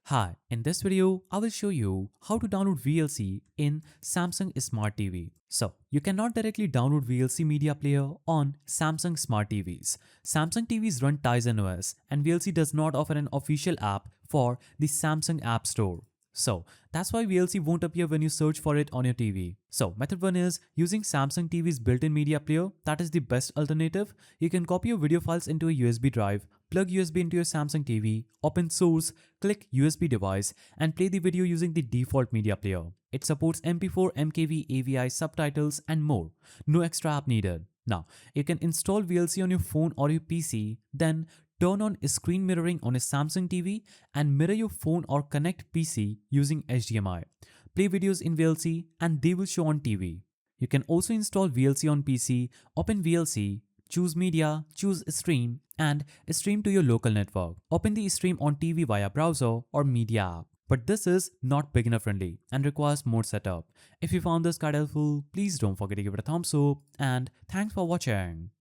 Hi, in this video, I will show you how to download VLC in Samsung Smart TV. So, you cannot directly download VLC media player on Samsung Smart TVs. Samsung TVs run Tizen OS and VLC does not offer an official app for the Samsung App Store. So, that's why VLC won't appear when you search for it on your TV. So, method 1 is using Samsung TV's built-in media player. That is the best alternative. You can copy your video files into a USB drive, plug USB into your Samsung TV, open source, click USB device, and play the video using the default media player. It supports MP4, MKV, AVI, subtitles, and more. No extra app needed. Now, you can install VLC on your phone or your PC, then turn on screen mirroring on a Samsung TV and mirror your phone or connect PC using HDMI. Play videos in VLC and they will show on TV. You can also install VLC on PC, open VLC, choose media, choose stream and stream to your local network. Open the stream on TV via browser or media app. But this is not beginner friendly and requires more setup. If you found this guide helpful, please don't forget to give it a thumbs up and thanks for watching.